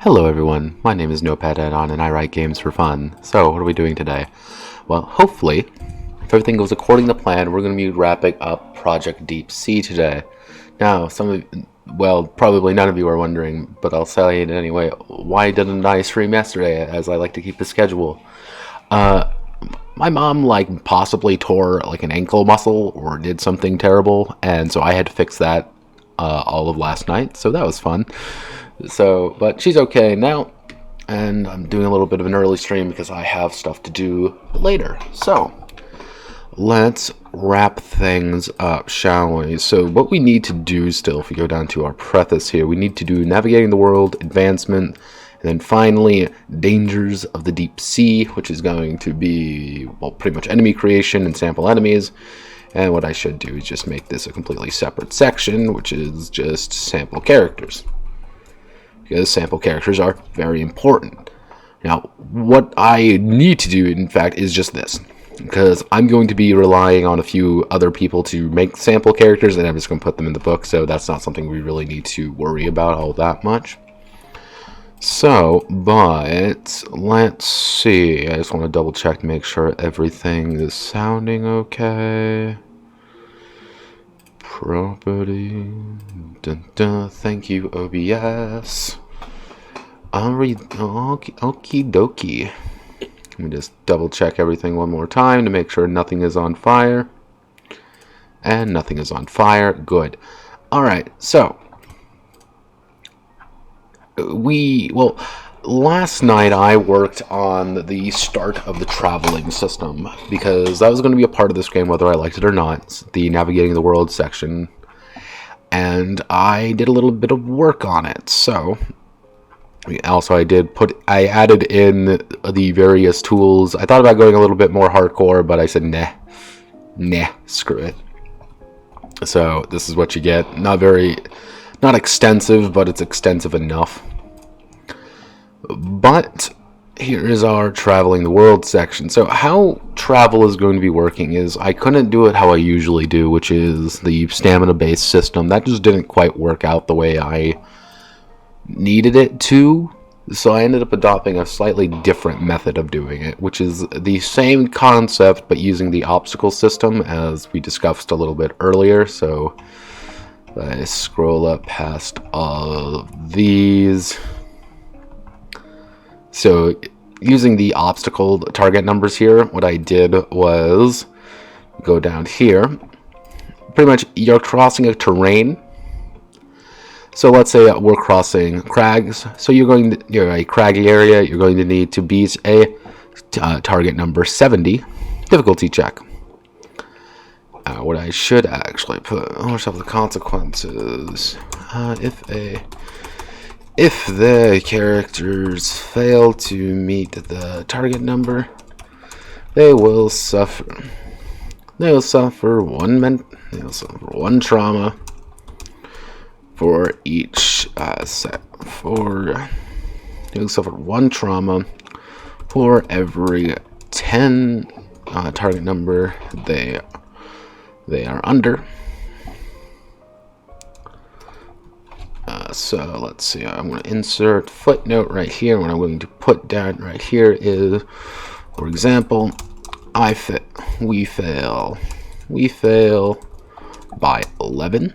Hello everyone, my name is Notepad Anon and I write games for fun. So, what are we doing today? Well, hopefully, if everything goes according to plan, we're going to be wrapping up Project Deep Sea today. Now, probably none of you are wondering, but I'll say it anyway, why didn't I stream yesterday, as I like to keep the schedule? My mom, possibly tore, an ankle muscle, or did something terrible, and so I had to fix that, all of last night, so that was fun. But she's okay now, and I'm doing a little bit of an early stream because I have stuff to do later. So, let's wrap things up, shall we? So, what we need to do still, if we go down to our preface here, we need to do navigating the world, advancement, and then finally, dangers of the deep sea, which is going to be, pretty much enemy creation and sample enemies. And what I should do is just make this a completely separate section, which is just sample characters, because sample characters are very important. Now, what I need to do, in fact, is just this, because I'm going to be relying on a few other people to make sample characters, and I'm just going to put them in the book, so that's not something we really need to worry about all that much. So, but let's see. I just want to double check to make sure everything is sounding okay. Property. Dun, dun, thank you, OBS. Okie dokie. Let me just double check everything one more time to make sure nothing is on fire. And nothing is on fire. Good. Alright, so. Last night I worked on the start of the traveling system, because that was going to be a part of this game whether I liked it or not, the navigating the world section, and I did a little bit of work on it. So also I added in the various tools. I thought about going a little bit more hardcore, but I said nah, screw it. So this is what you get. Not extensive, but it's extensive enough. But here is our traveling the world section. So how travel is going to be working is I couldn't do it how I usually do, which is the stamina based system. That just didn't quite work out the way I needed it to. So I ended up adopting a slightly different method of doing it, which is the same concept but using the obstacle system as we discussed a little bit earlier. So I scroll up past all of these. So using the obstacle target numbers here, what I did was go down here. Pretty much you're crossing a terrain. So let's say we're crossing crags. So you're a craggy area. You're going to need to beat a target number 70 difficulty check. What I should actually put, what's up the consequences? If the characters fail to meet the target number, they will suffer one trauma for each they'll suffer one trauma for every 10 target number they are under. So let's see, I'm going to insert footnote right here. What I'm going to put down right here is, for example, we fail by 11.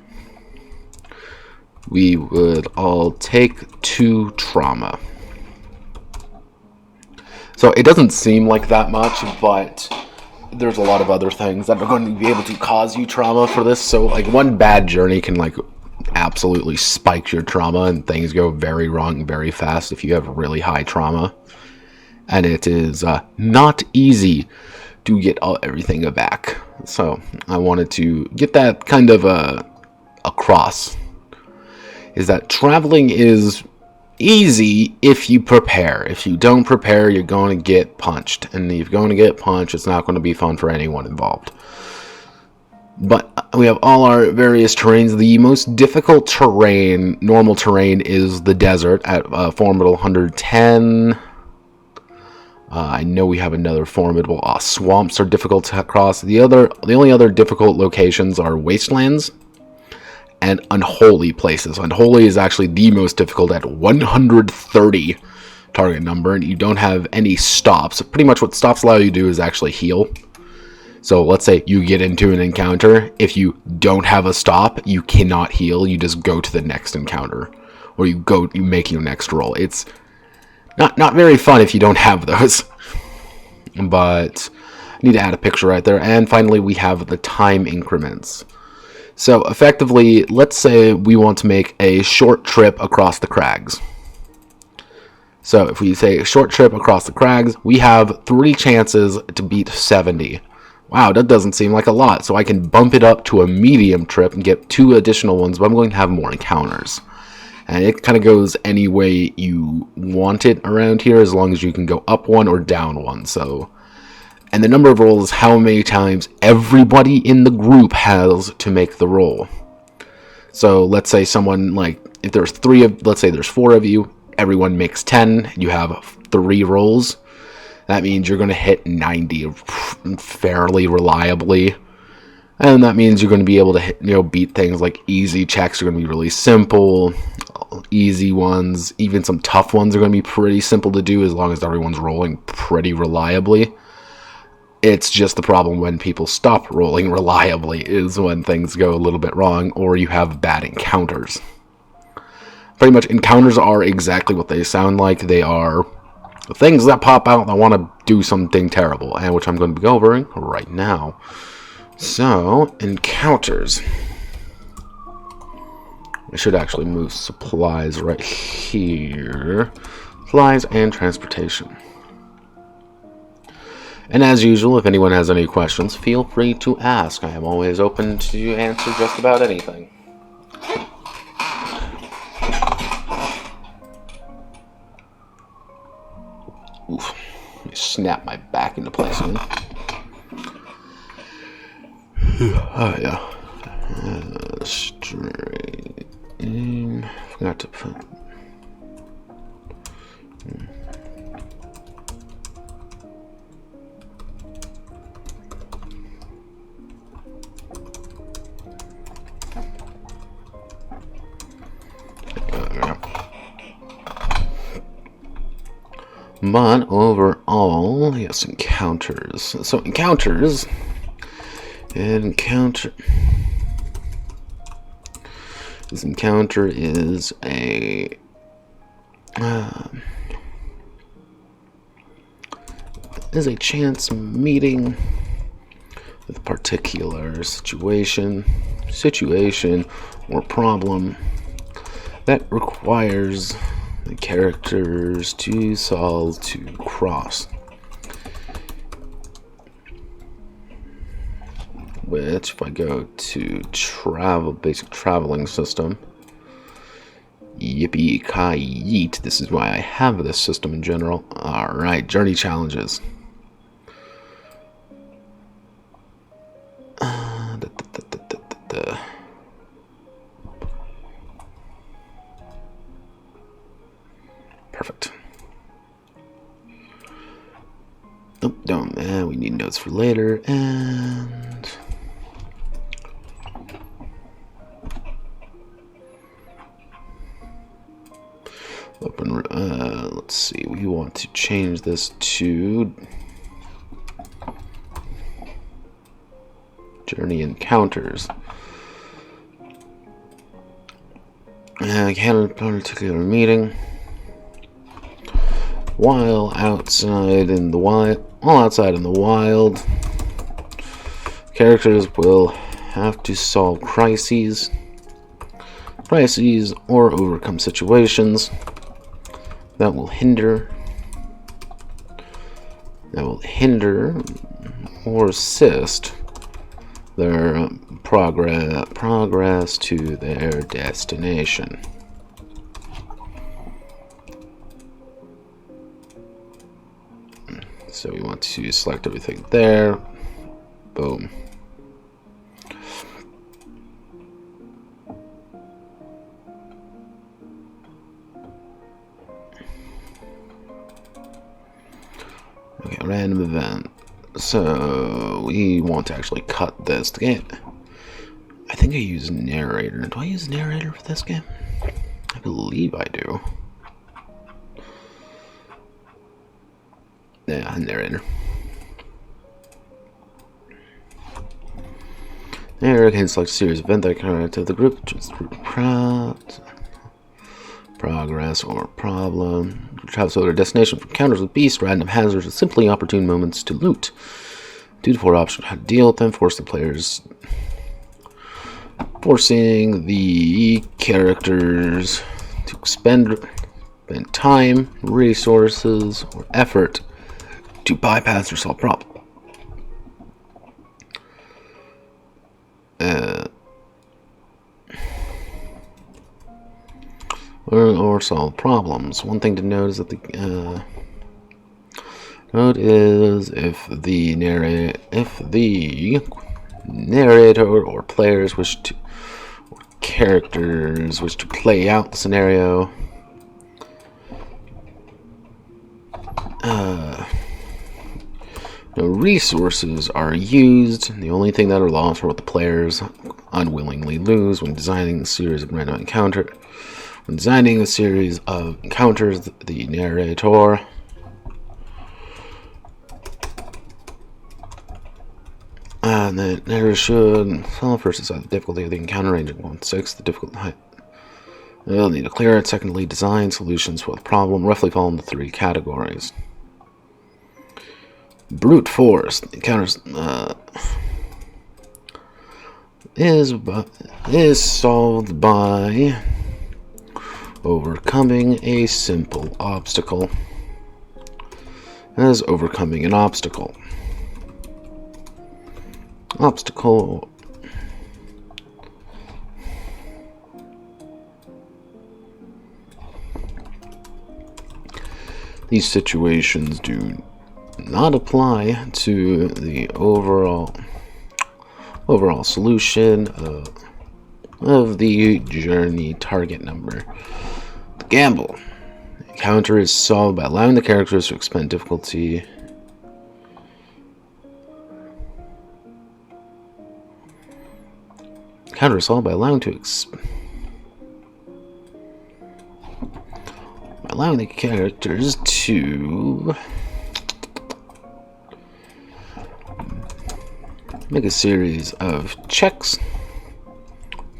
We would all take 2 trauma. So it doesn't seem like that much, but there's a lot of other things that are going to be able to cause you trauma for this. So one bad journey can absolutely spike your trauma, and things go very wrong very fast if you have really high trauma. And it is not easy to get everything back. So I wanted to get that kind of across, is that traveling is easy if you prepare. If you don't prepare, you're going to get punched, and if you're going to get punched, it's not going to be fun for anyone involved. But we have all our various terrains. The most difficult terrain, normal terrain, is the desert at formidable 110. I know we have another formidable. Swamps are difficult to cross. The only other difficult locations are wastelands and unholy places. Unholy is actually the most difficult at 130 target number, and you don't have any stops. Pretty much what stops allow you to do is actually heal. So let's say you get into an encounter. If you don't have a stop, you cannot heal. You just go to the next encounter, or you make your next roll. It's not very fun if you don't have those. But I need to add a picture right there. And finally, we have the time increments. So effectively, let's say we want to make a short trip across the crags. So if we say a short trip across the crags, we have 3 chances to beat 70. Wow, that doesn't seem like a lot. So I can bump it up to a medium trip and get 2 additional ones, but I'm going to have more encounters. And it kind of goes any way you want it around here, as long as you can go up 1 or down 1. So, and the number of rolls is how many times everybody in the group has to make the roll. So let's say someone, like, if there's 3 of, let's say there's 4 of you, everyone makes 10, you have 3 rolls. That means you're going to hit 90 fairly reliably. And that means you're going to be able to hit, beat things like easy checks are going to be really simple. Easy ones, even some tough ones are going to be pretty simple to do as long as everyone's rolling pretty reliably. It's just the problem when people stop rolling reliably is when things go a little bit wrong, or you have bad encounters. Pretty much encounters are exactly what they sound like. They are things that pop out that want to do something terrible, and which I'm going to be covering right now. So, encounters. I should actually move supplies right here. Supplies and transportation. And as usual, if anyone has any questions, feel free to ask. I am always open to answer just about anything. Oof. Let me snap my back into place again. Oh, yeah. Straight in. Forgot to put... But overall, yes, encounters. So encounters. This encounter is a chance meeting with a particular situation or problem that requires the characters to solve to cross. Which, if I go to basic traveling system, yippee-ki-yeet, this is why I have this system in general. Alright, journey challenges. Perfect. Oh, don't, we need notes for later, and... Open, let's see, we want to change this to journey encounters. Encounter particular meeting while outside in the wild. Characters will have to solve crises or overcome situations that will hinder or assist their progress to their destination. So we want to select everything there. Boom. Okay, random event. So we want to actually cut this to get I think I use narrator. Do I use narrator for this game? I believe I do. Yeah, narrator. Narrator can select a series of events that connect to the group, just progress or problem. Travel to their destination for encounters with beasts, random hazards, or simply opportune moments to loot. 2 to 4 options how to deal with them. Forcing the characters to spend time, resources, or effort to bypass or solve problems. Or solve problems. One thing to note is that if the narrator or players characters wish to play out the scenario, no resources are used. The only thing that are lost are what the players unwillingly lose when designing a series of random encounters. When designing a series of encounters, the narrator and the narrator should first decide the difficulty of the encounter range at 1/6, the difficulty height. They'll need to clear it. Secondly, design solutions for the problem, roughly fall into 3 categories. Brute force encounters is solved by overcoming a simple obstacle. As overcoming an obstacle. These situations do not apply to the overall solution of the journey target number. The gamble. The encounter is solved by allowing the characters to expend difficulty. Encounter is solved by allowing the characters to make a series of checks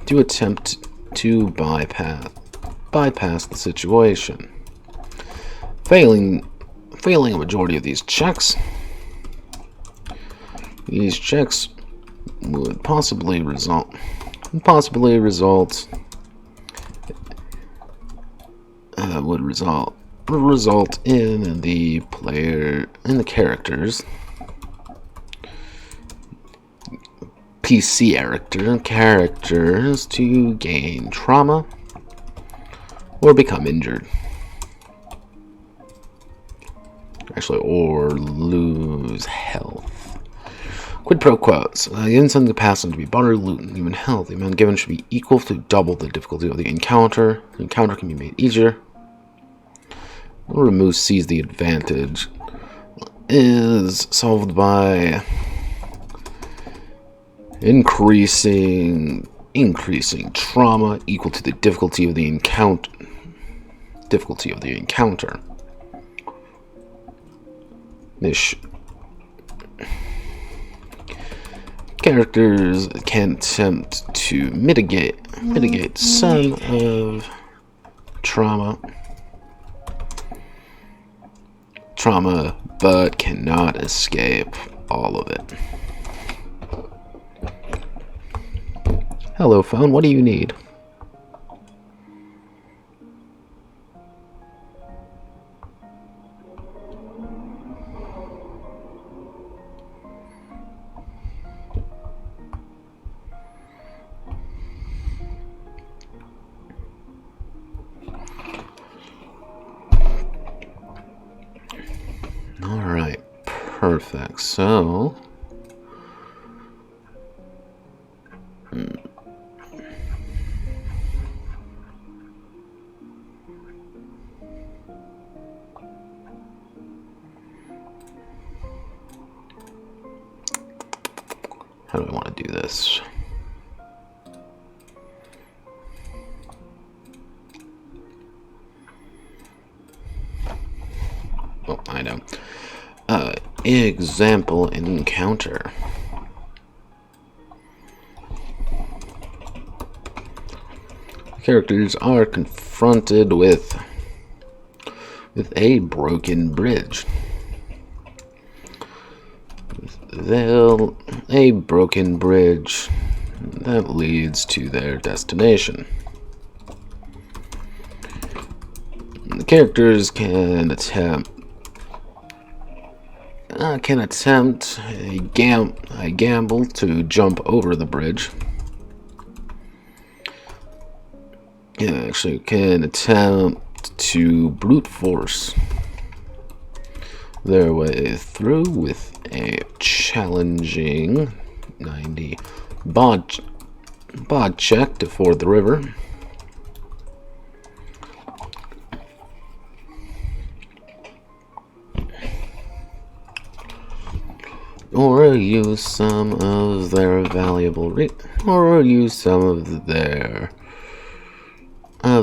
to attempt to bypass the situation. Failing a majority of these checks would possibly result in the characters PC characters to gain trauma or become injured. Or lose health. Quid pro quos. Given some capacity to be bought or loot and human health, the amount given should be equal to double the difficulty of the encounter. The encounter can be made easier. Remove seize the advantage is solved by increasing trauma equal to the difficulty of the encounter. Characters can attempt to mitigate some of trauma, but cannot escape all of it. Hello, phone. What do you need? Alright, perfect. So, how do I want to do this? Example encounter. Characters are confronted with a broken bridge. A broken bridge that leads to their destination. The characters can attempt a gamble to jump over the bridge. Can attempt to brute force their way through with a challenging 90 bod check to ford the river. Or use some of their valuable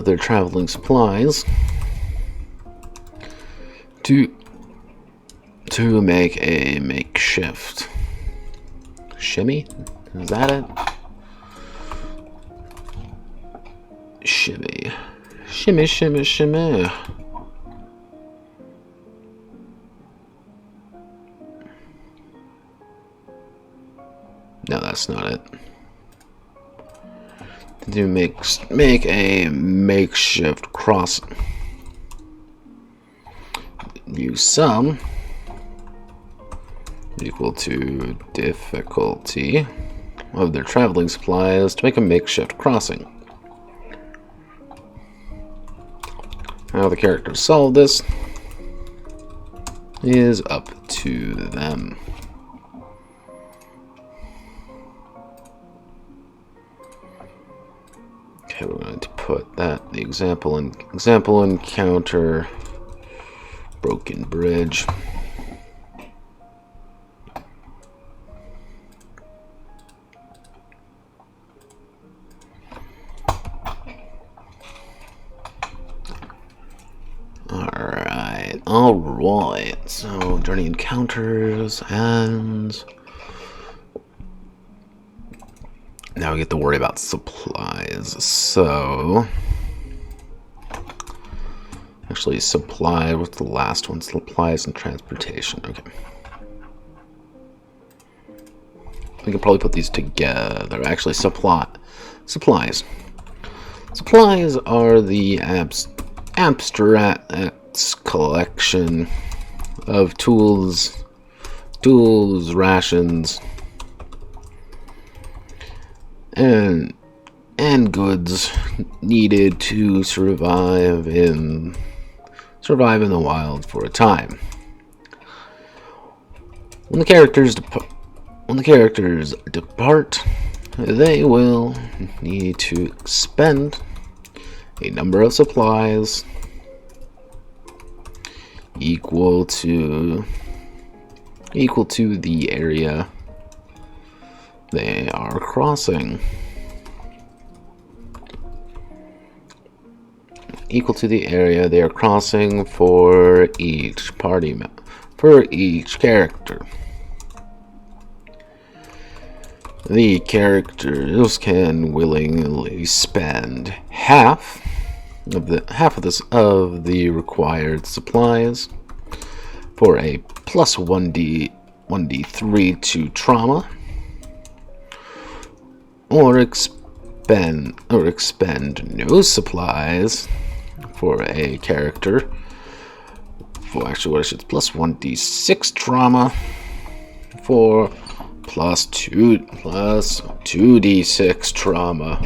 their traveling supplies to make a makeshift shimmy. Is that it? Shimmy. Shimmy, shimmy, shimmy. No, that's not it. To make a makeshift crossing. Use some equal to difficulty of their traveling supplies to make a makeshift crossing. How the characters solve this is up to them. Okay, we're going to put that the example encounter broken bridge. All right. So journey encounters and now we get to worry about supplies. So, actually, supply. What's the last one? Supplies and transportation. Okay. We can probably put these together. Actually, supplies. Supplies are the abstract collection of tools, rations, and goods needed to survive in the wild for a time. When the characters depart, they will need to expend a number of supplies equal to the area they are crossing. Equal to the area they are crossing for each character. The characters can willingly spend half of the required supplies for a plus 1d3 to trauma, or expend no supplies for a character for plus 1d6 trauma for plus 2d6 trauma.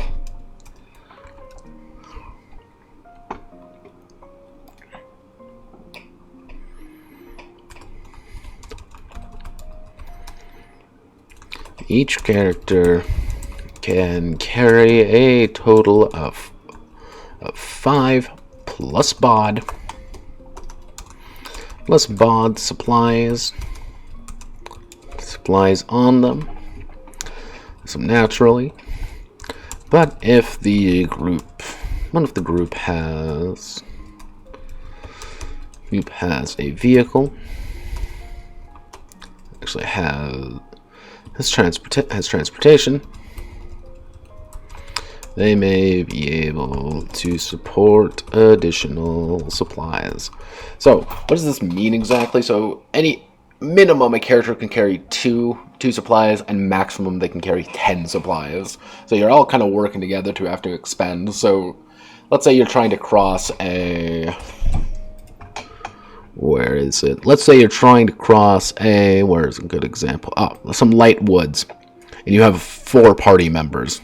Each character can carry a total of 5 plus bod supplies on them, some naturally. But if the group has a vehicle, actually has transportation, they may be able to support additional supplies. So what does this mean exactly? So any minimum a character can carry two supplies, and maximum they can carry 10 supplies. So you're all kind of working together to have to expend. So let's say you're trying to cross a... Where is it? Let's say you're trying to cross a... Where's a good example? Oh, some light woods. And you have 4 party members.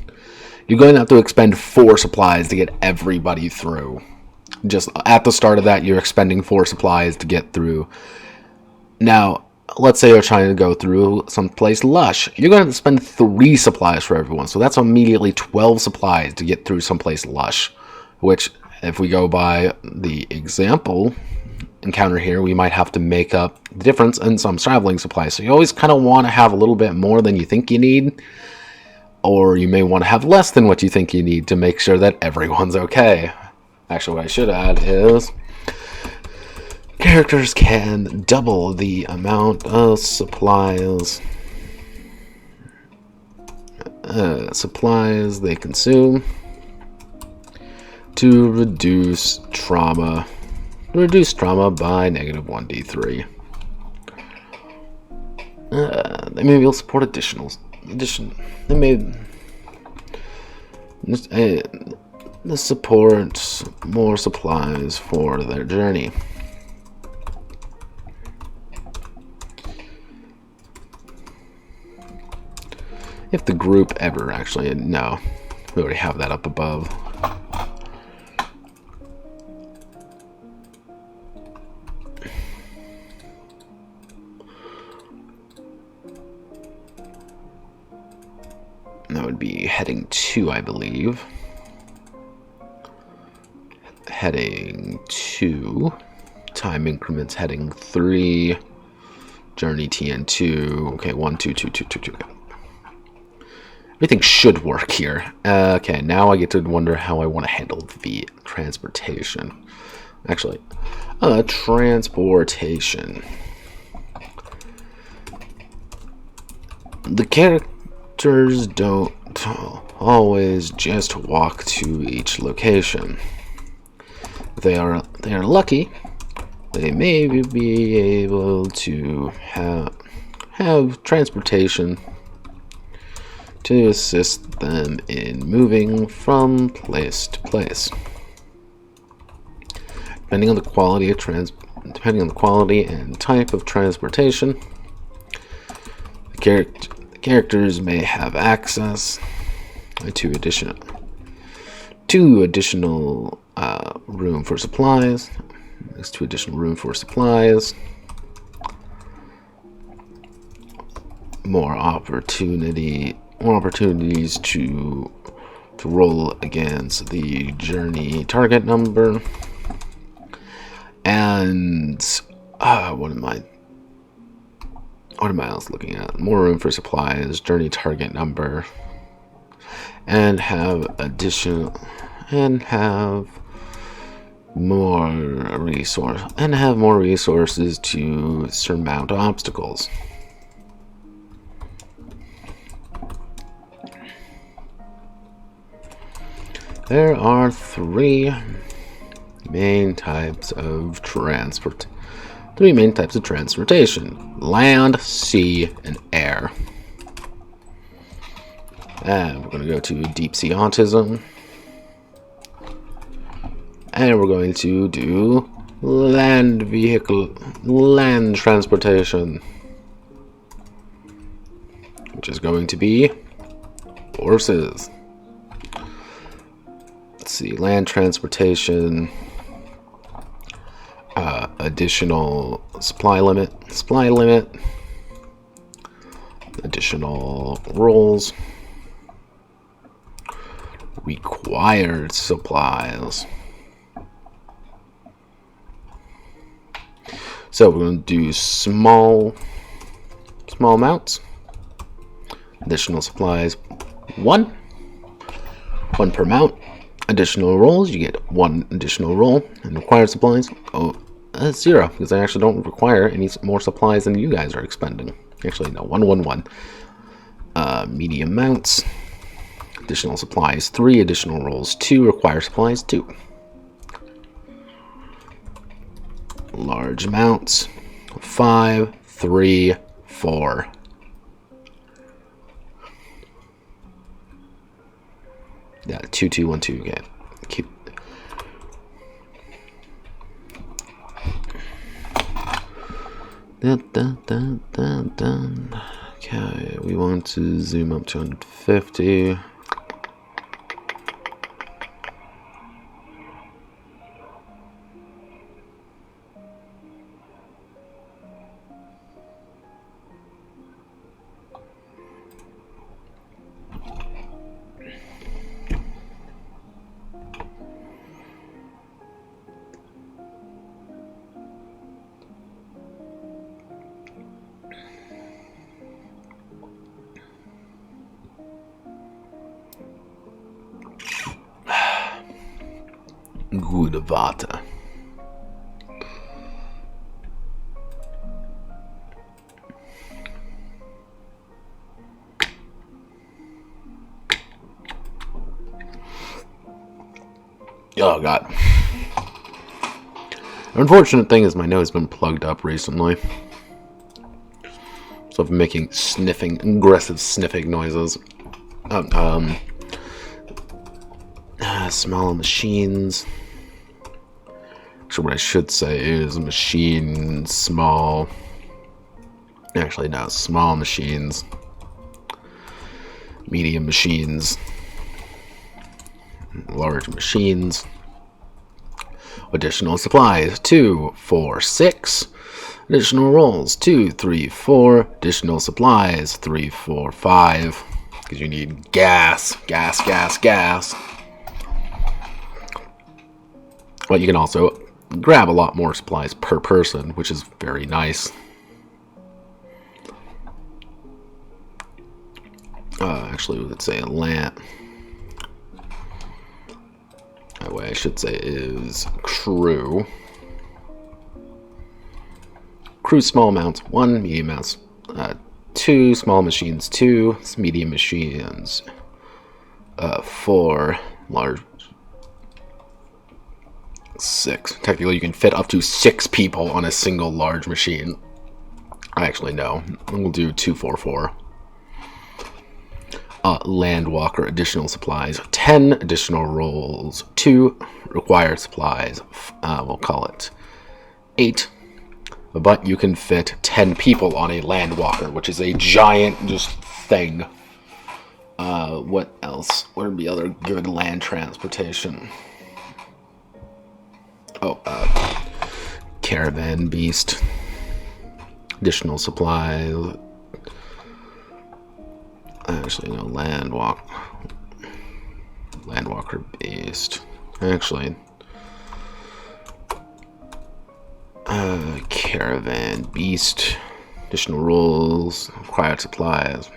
You're going to have to expend 4 supplies to get everybody through. Just at the start of that, you're expending 4 supplies to get through. Now, let's say you're trying to go through someplace lush. You're going to have to spend 3 supplies for everyone. So that's immediately 12 supplies to get through someplace lush. Which, if we go by the example encounter here, we might have to make up the difference in some traveling supplies. So you always kind of want to have a little bit more than you think you need. Or you may want to have less than what you think you need to make sure that everyone's okay. Actually, what I should add is... characters can double the amount of supplies they consume to reduce trauma by -1d3. They may be able to support they may support more supplies for their journey. If the group ever actually... No, we already have that up above. That would be heading 2, I believe. Heading 2. Time increments heading 3. Journey TN2. Okay, 1, 2, 2, 2, 2, 2. Everything should work here. Okay, now I get to wonder how I want to handle the transportation. Actually, transportation. The characters don't always just walk to each location. If they are lucky, they may be able to have transportation to assist them in moving from place to place. Depending on the quality and type of transportation, the characters may have access to additional room for supplies. There's 2 additional room for supplies. More opportunities to roll against the journey target number. And what am I else looking at? More room for supplies, journey target number, and have more resources to surmount obstacles. There are 3 main types of transportation: land, sea, and air. And we're going to go to deep sea autism. And we're going to do land transportation, which is going to be horses. Let's see, land transportation, additional supply limit, additional rolls, required supplies. So we're going to do small amounts, additional supplies, 1 per mount. Additional rolls, you get 1 additional roll, and required supplies, 0, because I actually don't require any more supplies than you guys are expending. Actually, no, 111. Medium mounts. Additional supplies 3, additional rolls 2, require supplies 2. Large mounts 5, 3, 4. Yeah, 2, 2, 1, 2. Okay, keep. Dun, dun, dun, dun, dun. Okay, we want to zoom up to 150. Good water. Oh god. The unfortunate thing is my nose has been plugged up recently. So I've been making aggressive sniffing noises. Small machines. Actually, what I should say is machine, small. Actually, no, small machines. Medium machines. Large machines. Additional supplies 2, 4, 6. Additional rolls 2, 3, 4. Additional supplies 3, 4, 5. Because you need gas. But you can also grab a lot more supplies per person, which is very nice. Actually, we could say a lamp. That way I should say is crew. Crew small amounts 1, medium amounts 2, small machines 2, medium machines 4, large 6. Technically, you can fit up to 6 people on a single large machine. Actually, no. We'll do 2, 4, 4. Landwalker, additional supplies 10, additional rolls 2, required supplies we'll call it 8. But you can fit 10 people on a landwalker, which is a giant just thing. What else? What would be other good land transportation? Caravan beast. Additional supplies. Actually, no, Landwalker beast. Actually, caravan beast. Additional rolls. Required supplies.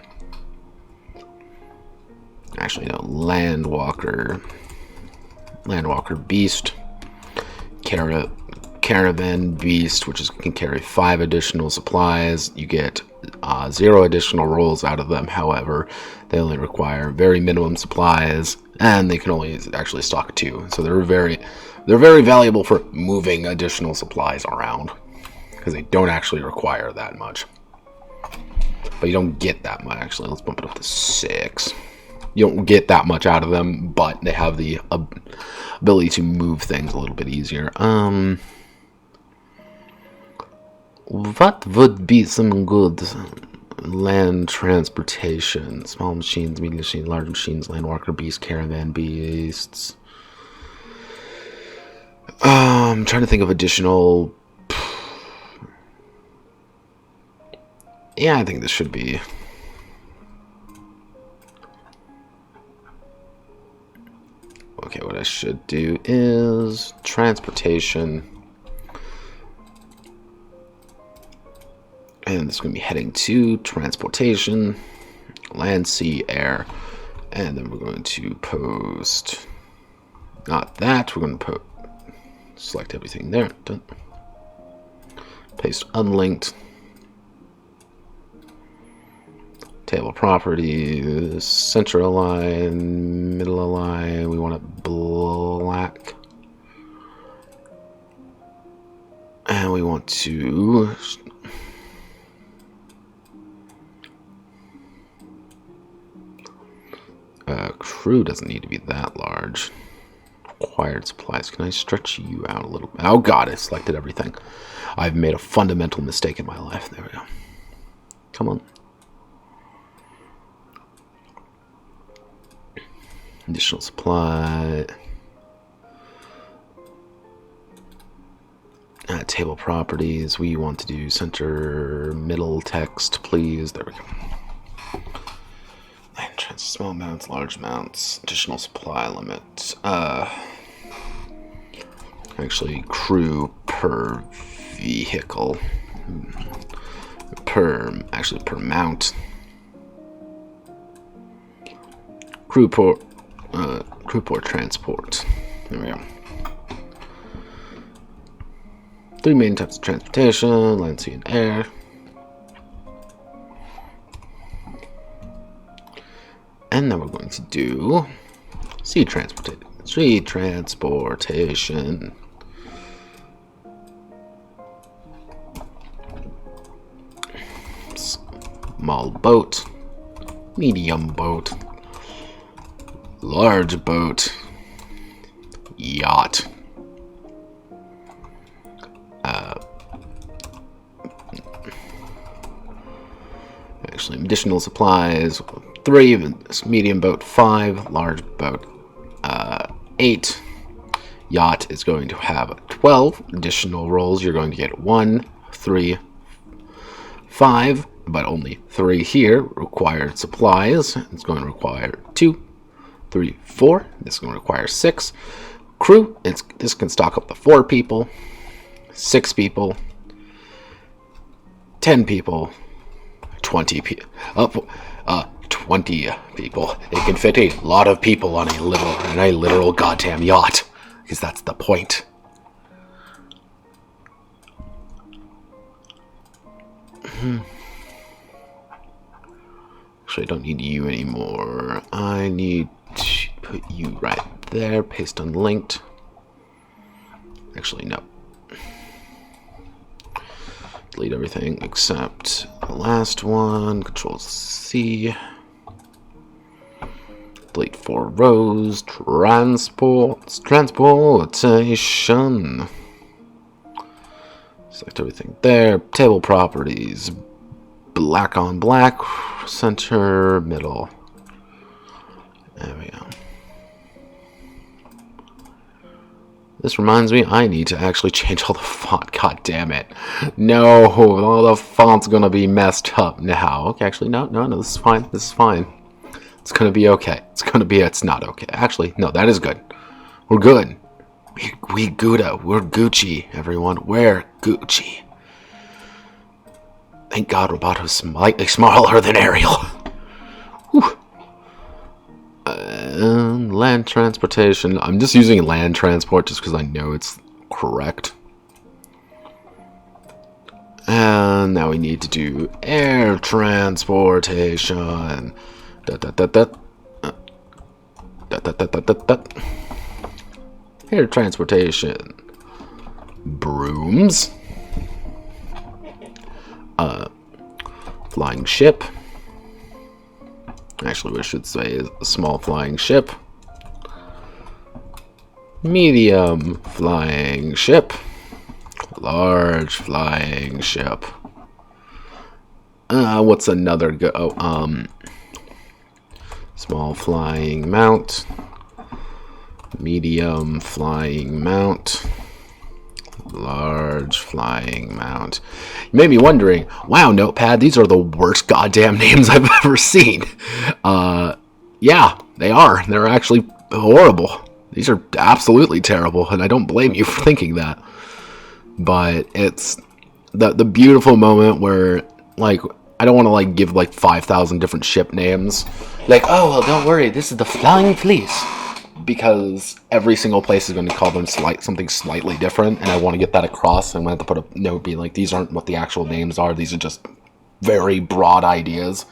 Actually, no, Landwalker beast. Caravan beast, which can carry 5 additional supplies. You get 0 additional rolls out of them. However, they only require very minimum supplies, and they can only actually stock 2. So they're very valuable for moving additional supplies around because they don't actually require that much. But you don't get that much. Actually, let's bump it up to 6. You don't get that much out of them, but they have the ability to move things a little bit easier. What would be some good land transportation? Small machines, medium machines, large machines, landwalker beasts, caravan beasts. I'm trying to think of additional. Yeah, I think this should be. Okay, what I should do is transportation. And this is going to be heading to transportation, land, sea, air. And then we're going to post, not that, we're going to select everything there. Done. Paste unlinked. Table properties, center align, middle align, we want it black. And we want to crew doesn't need to be that large. Required supplies. Can I stretch you out a little bit? Oh god, I selected everything. I've made a fundamental mistake in my life. There we go. Come on. Additional supply. Table properties. We want to do center, middle text, please. There we go. Entrance, small mounts, large mounts, additional supply limit. Actually, crew per vehicle. Per mount. Crew port transport. There we go. 3 main types of transportation: land, sea, and air. And then we're going to do sea transportation. Small boat, medium boat, large boat, yacht. Actually, additional supplies: 3, medium boat 5, large boat 8. Yacht is going to have 12 additional rolls. You're going to get 1, 3, 5, but only 3 here. Required supplies. It's going to require 2, 3, 4. This is going to require 6. Crew. This can stock up to 4 people, 6 people, 10 people, 20 people. 20 people. It can fit a lot of people on a literal goddamn yacht, because that's the point. Actually, I don't need you anymore. I need to put you right there. Paste unlinked. Actually, no. Delete everything except the last one. Control C. Delete 4 rows. Transportation. Select everything there. Table properties. Black on black. Center, middle. There we go. This reminds me, I need to actually change all the font. God damn it. No, all the font's gonna be messed up now. Okay, actually, no, this is fine. This is fine. It's gonna be okay. It's not okay. Actually, no, that is good. We're good. We Gouda. We're Gucci, everyone. We're Gucci. Thank God Roboto's slightly smaller than Ariel. Whew. Land transportation. I'm just using land transport just because I know it's correct. And now we need to do air transportation. Air transportation. Brooms. Flying ship. Actually, we should say a small flying ship. Medium flying ship. Large flying ship. What's another small flying mount. Medium flying mount. Large flying mount. You may be wondering, wow, Notepad, these are the worst goddamn names I've ever seen. Yeah, they are. They're actually horrible. These are absolutely terrible, and I don't blame you for thinking that. But it's the beautiful moment where, like, I don't want to, like, give, like, 5,000 different ship names. Like, oh, well, don't worry, this is the Flying Fleece. Because every single place is going to call them something slightly different, and I want to get that across. I'm going to have to put a note being like, these aren't what the actual names are. These are just very broad ideas.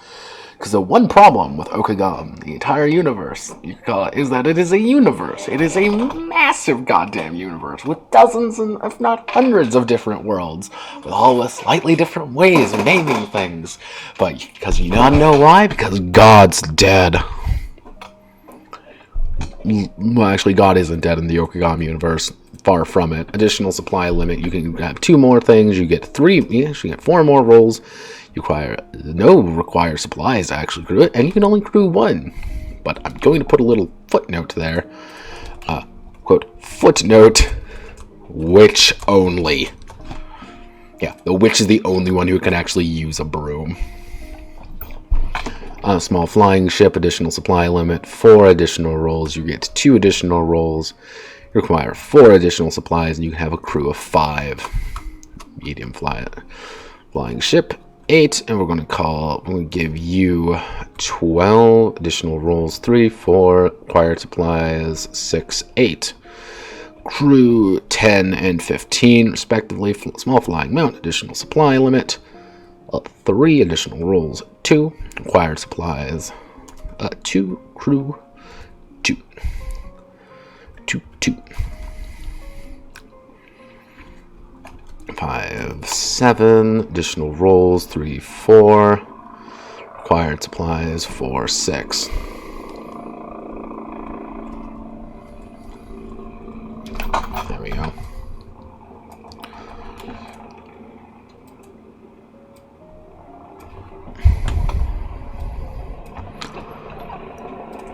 Because the one problem with Okagam, the entire universe, you could call it, is that it is a universe. It is a massive goddamn universe with dozens and if not hundreds of different worlds, with all with slightly different ways of naming things. But because you not know why? Because God's dead. Well, actually, God isn't dead in the Okagami universe. Far from it. Additional supply limit. You can have 2 more things. You get 3. You actually get 4 more rolls. You require supplies to actually crew it, and you can only crew 1. But I'm going to put a little footnote there. Quote, footnote, witch only. Yeah, the witch is the only one who can actually use a broom. Small flying ship, additional supply limit, 4 additional rolls. You get 2 additional rolls. You require 4 additional supplies, and you can have a crew of 5. Medium flying ship, 8, and we're going to give you 12 additional rolls, 3, 4, required supplies, 6, 8. Crew 10 and 15, respectively. Small flying mount, additional supply limit, 3 additional rolls, 2 required supplies, 2 crew 2. 5, 7 additional rolls, 3, 4 required supplies, 4, 6. There we go.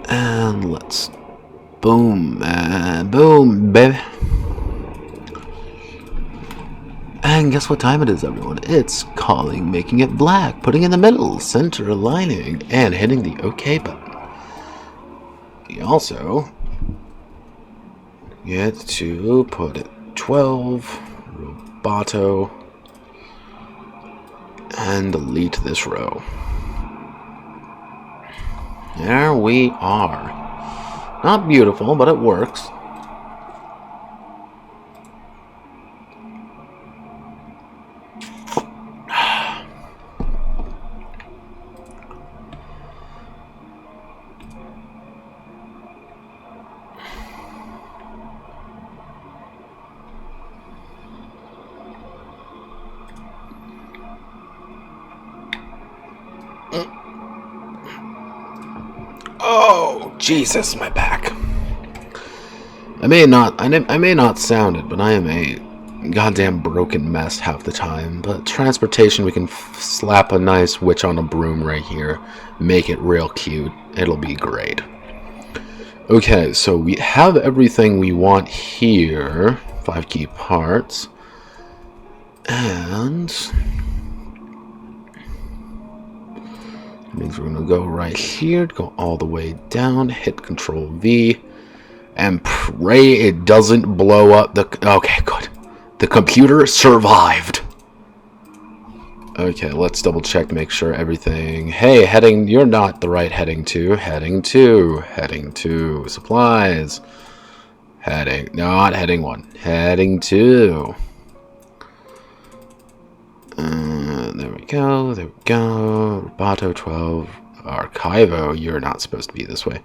And let's boom, baby. And guess what time it is, everyone? It's calling, making it black, putting in the middle, center aligning, and hitting the OK button. We also get to put it 12, Roboto, and delete this row. There we are. Not beautiful, but it works. Oh, Jesus, my back. I may not sound it, but I am a goddamn broken mess half the time. But transportation, we can slap a nice witch on a broom right here, make it real cute. It'll be great. Okay, so we have everything we want here. 5 key parts. And means we're going to go right here, go all the way down, hit Control V, and pray it doesn't blow up the... Okay, good. The computer survived. Okay, let's double check, make sure everything... Hey, heading... You're not the right heading to. Heading to. Supplies. Heading... Not heading 1. Heading 2. There we go. Roboto 12. Archivo, you're not supposed to be this way.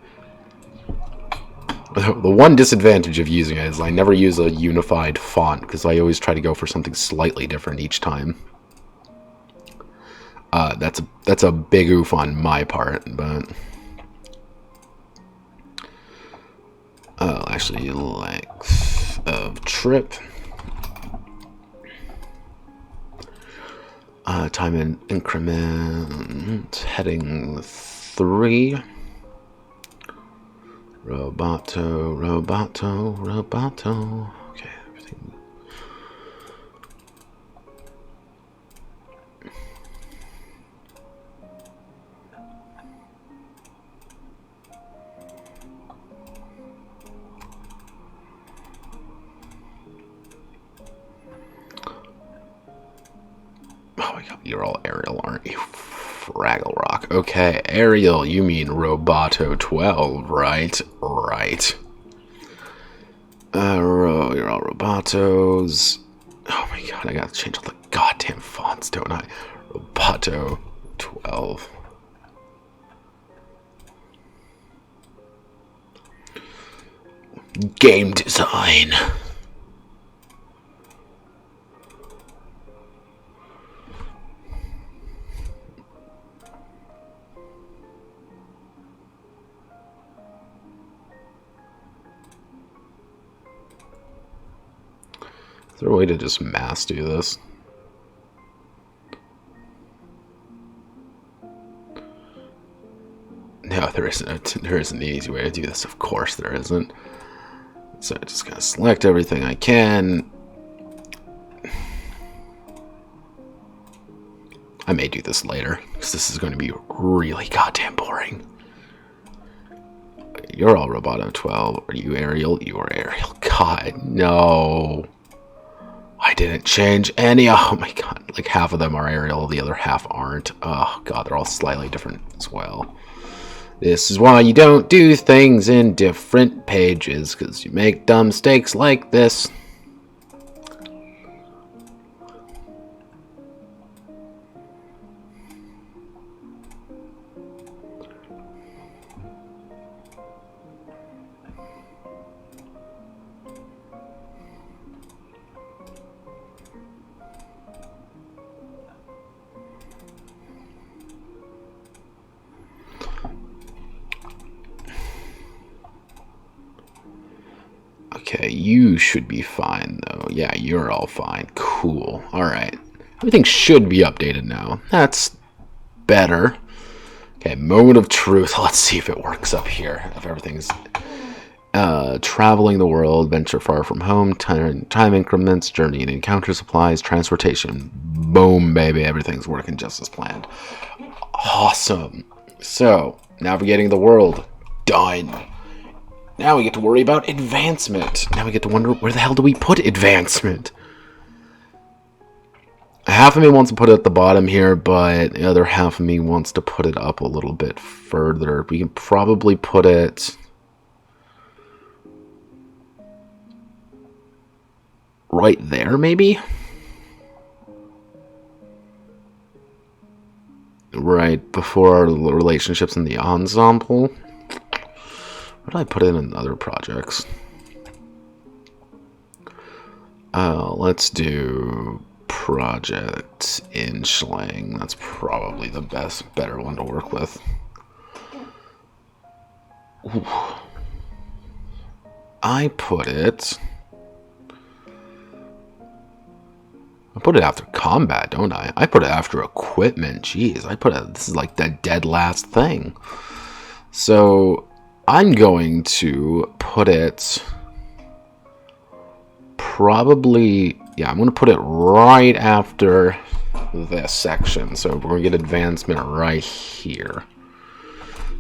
The one disadvantage of using it is I never use a unified font, because I always try to go for something slightly different each time. That's a big oof on my part, but... actually, length of trip... time in increment, heading 3. Roboto. Okay, everything. Oh my god, you're all Ariel, aren't you? Fraggle Rock. Okay, Ariel, you mean Roboto 12, right? Right. You're all Robotos. Oh my god, I gotta change all the goddamn fonts, don't I? Roboto 12. Game design. Is there a way to just mass do this? No, there isn't. There isn't an easy way to do this. Of course there isn't. So I just gotta select everything I can. I may do this later, because this is going to be really goddamn boring. You're all Roboto 12. Are you Ariel? You are Ariel. God, no. I didn't change any. Oh my god. Like half of them are Ariel, the other half aren't. Oh god, they're all slightly different as well. This is why you don't do things in different pages, because you make dumb mistakes like this. Okay, you should be fine, though. Yeah, you're all fine. Cool. Alright. Everything should be updated now. That's better. Okay, moment of truth. Let's see if it works up here. If everything's... traveling the world, venture far from home, time increments, journey and encounter supplies, transportation. Boom, baby. Everything's working just as planned. Awesome. So, navigating the world. Done. Now we get to worry about advancement. Now we get to wonder, where the hell do we put advancement? Half of me wants to put it at the bottom here, but the other half of me wants to put it up a little bit further. We can probably put it right there, maybe? Right before our relationships in the ensemble. What did I put in other projects? Let's do project Inchling. That's probably the better one to work with. Ooh. I put it after combat, don't I? I put it after equipment. Jeez, this is like the dead last thing. So I'm going to put it probably, yeah, I'm going to put it right after this section. So we're going to get advancement right here.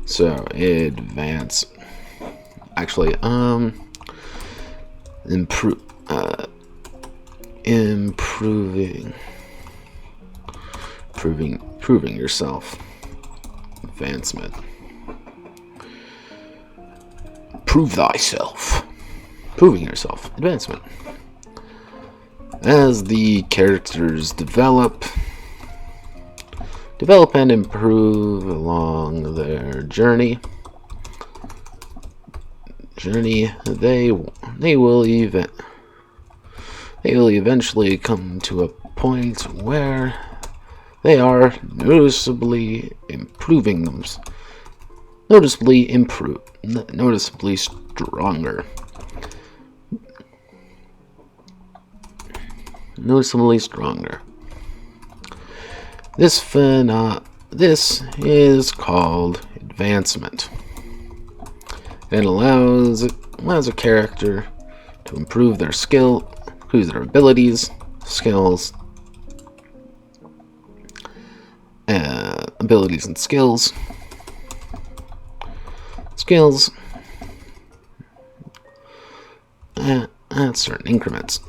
So advance, actually, improving yourself, advancement. Prove thyself. Proving yourself. Advancement. As the characters develop and improve along their journey, they will eventually come to a point where they are noticeably stronger. This is called advancement. It allows a character to improve their their abilities, skills, abilities and skills at certain increments.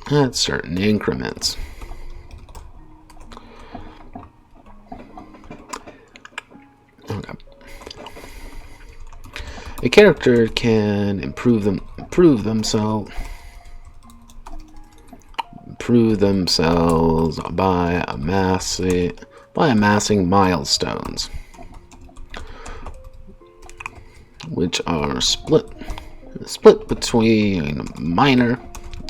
Okay. A character can improve themselves by amassing milestones, which are split split between minor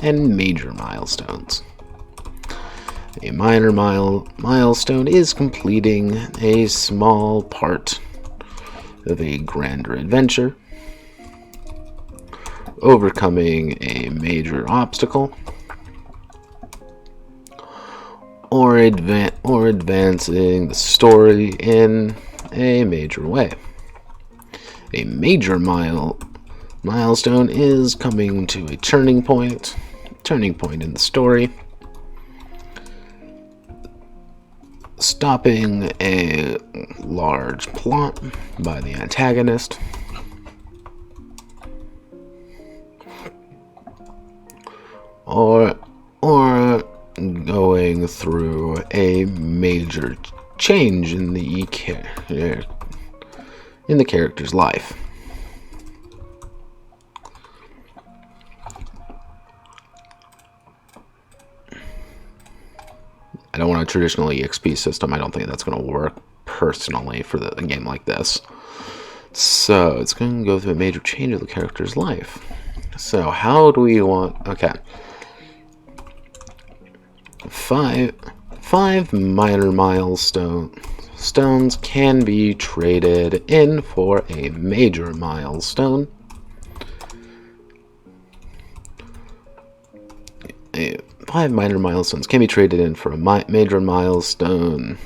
and major milestones. A minor milestone is completing a small part of a grander adventure, overcoming a major obstacle, or advancing the story in a major way. A major milestone is coming to a turning point in the story, stopping a large plot by the antagonist, or going through a major change in the character's life. I don't want a traditional EXP system. I don't think that's going to work personally for a game like this. So it's going to go through a major change of the character's life. So how do we want... Okay. Five minor milestones can be traded in for a major milestone. Five minor milestones can be traded in for a major milestone.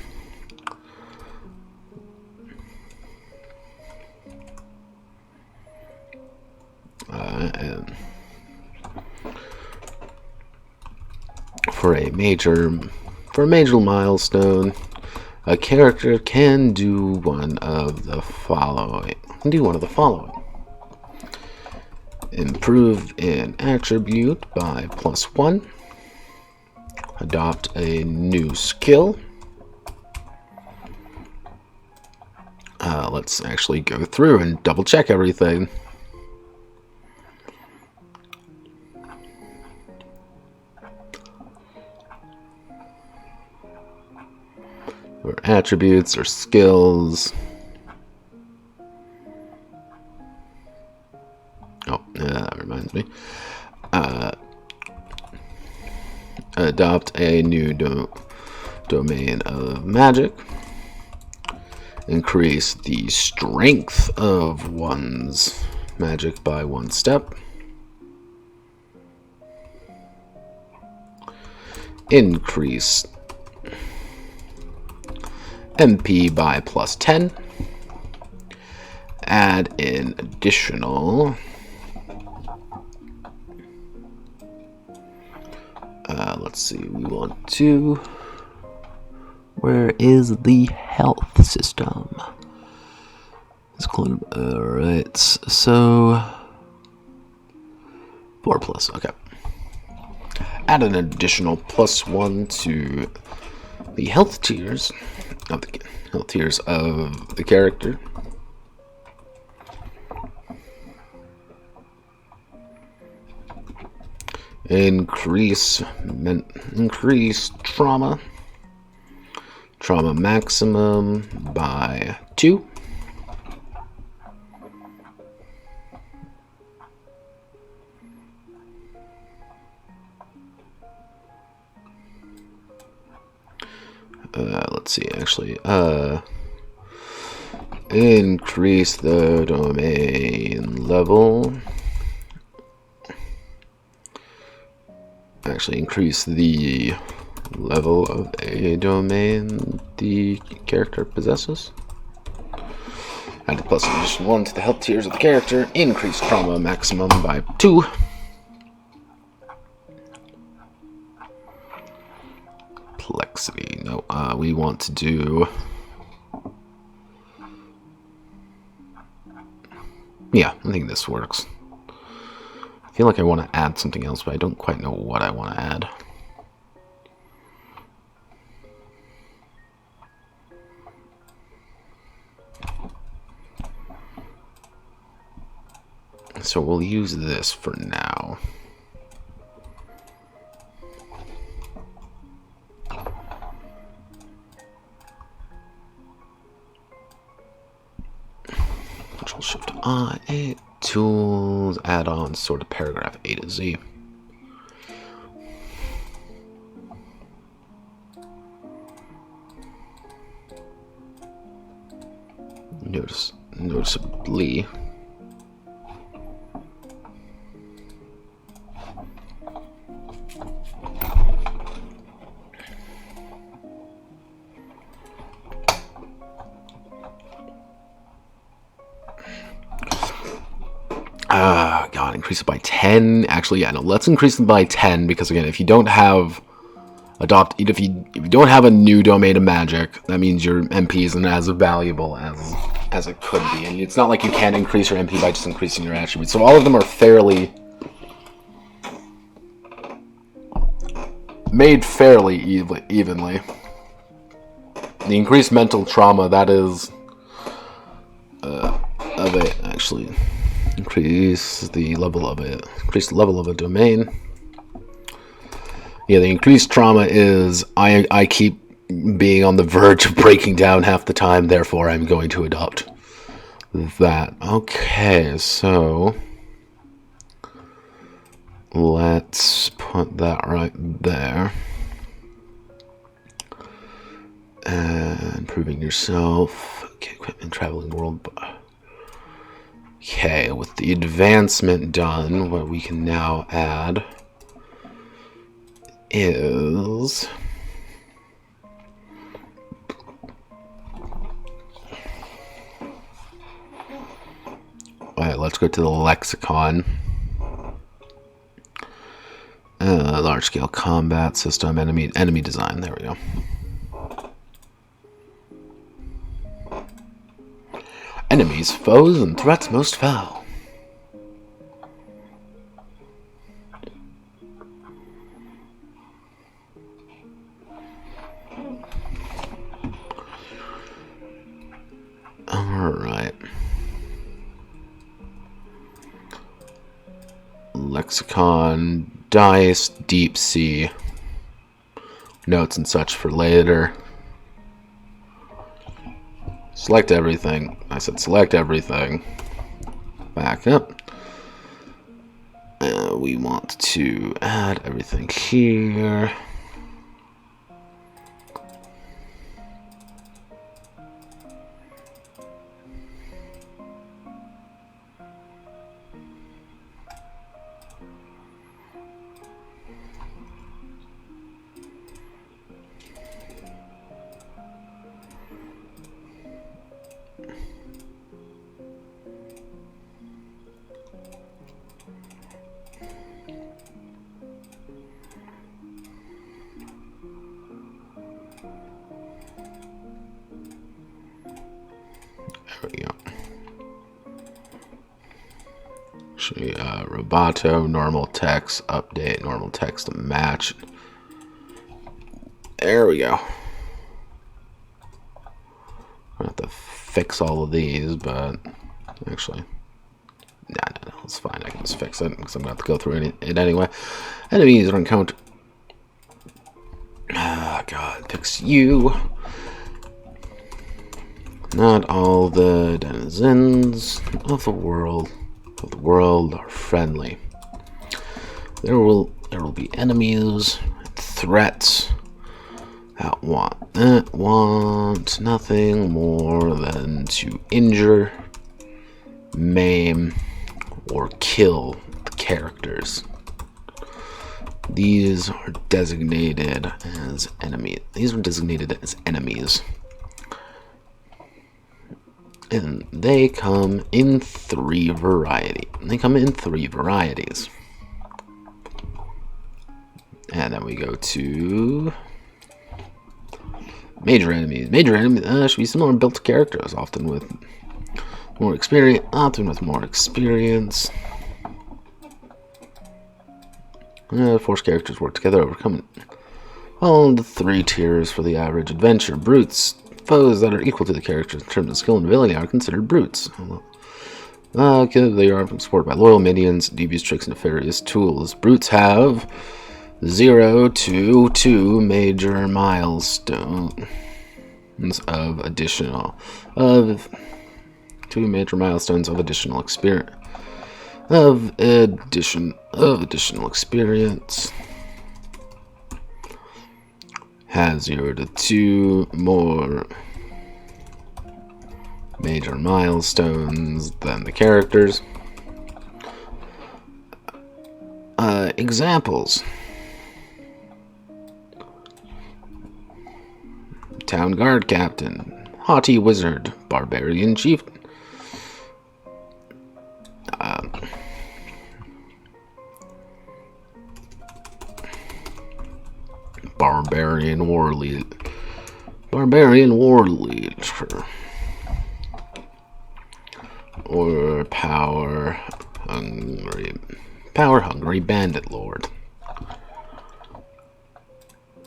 And for a major milestone, a character can do one of the following. Improve an attribute by +1. Adopt a new skill. Let's actually go through and double check everything. Or attributes or skills. Oh, that reminds me. Adopt a new domain of magic. Increase the strength of one's magic by 1 step. Increase MP by +10. Add an additional... let's see, we want to... Where is the health system? Alright, so... 4+, okay. Add an additional +1 to the health tiers of the character. Increase trauma maximum by 2. Let's see, actually, increase the domain level. Actually, increase the level of a domain the character possesses. Add a +1 to the health tiers of the character. Increase trauma maximum by 2. Complexity. No, we want to do... Yeah, I think this works. I feel like I want to add something else, but I don't quite know what I want to add. So we'll use this for now. Control-Shift-I, 8. Tools, add-ons, sort of paragraph A to Z. Noticeably. God, increase it by 10. Actually, yeah, no, let's increase it by 10 because again, if you don't have if you don't have a new domain of magic, that means your MP isn't as valuable as it could be, and it's not like you can't increase your MP by just increasing your attributes. So all of them are made fairly evenly. The increased mental trauma, that is of it, actually. Increase the level of it. Increase the level of a domain. Yeah, the increased trauma is I keep being on the verge of breaking down half the time, therefore I'm going to adopt that. Okay, so let's put that right there. And improving yourself. Okay, equipment, traveling world. Okay, with the advancement done, what we can now add is alright, let's go to the lexicon. Large scale combat system, enemy design. There we go. Enemies, foes, and threats most foul. Alright. Lexicon, dice, deep sea. Notes and such for later. Select everything. I said select everything. Back up. We want to add everything here. There we go. Actually, Roboto, normal text, update, normal text to match. There we go. I have to fix all of these, but actually, no, it's fine. I can just fix it because I'm going to have to go through it anyway. Enemies are encountered. Ah, God, fix you. Not all the denizens of the world are friendly. There will be enemies, threats that want nothing more than to injure, maim, or kill the characters. These are designated as enemies. And they come in three varieties. And then we go to major enemies. Major enemies should be similar built characters, often with more experience. Force characters work together, overcoming all the three tiers for the average adventure. Brutes. Foes that are equal to the characters in terms of skill and ability are considered brutes. Okay, they are supported by loyal minions, devious tricks, and nefarious tools. Brutes have 0 to 2 major milestones of 2 major milestones of additional experience. Additional experience. Has 0 to 2 more major milestones than the characters. Examples. Town Guard Captain, Haughty Wizard, Barbarian Chief, Barbarian War Leader, or Power Hungry Bandit Lord.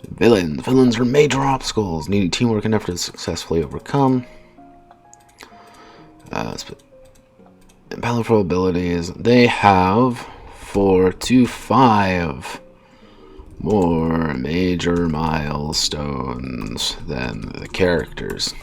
Villains are major obstacles, needing teamwork and effort to successfully overcome. Powerful abilities. They have 4 to 5 more major milestones than the characters.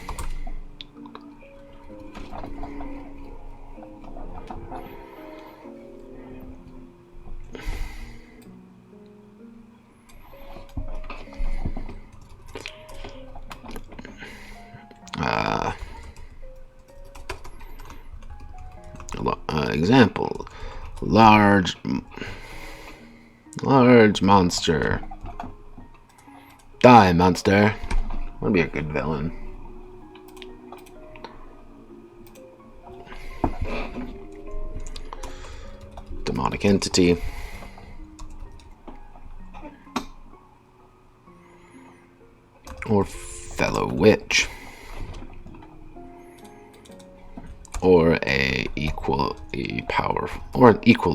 Example, large monster. Die, monster. Would be a good villain. Demonic entity. Or fellow witch. Or an equally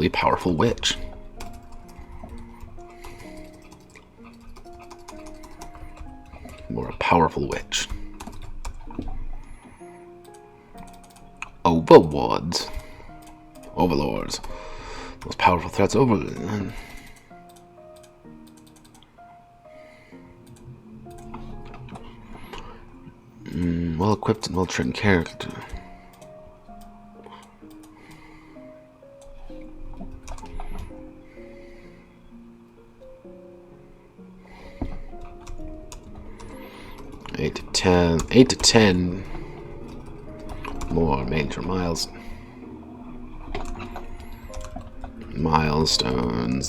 powerful witch. Or a powerful witch. Overlords. Most powerful threats overlords. Well equipped and well trained character. Eight to 10 more major milestones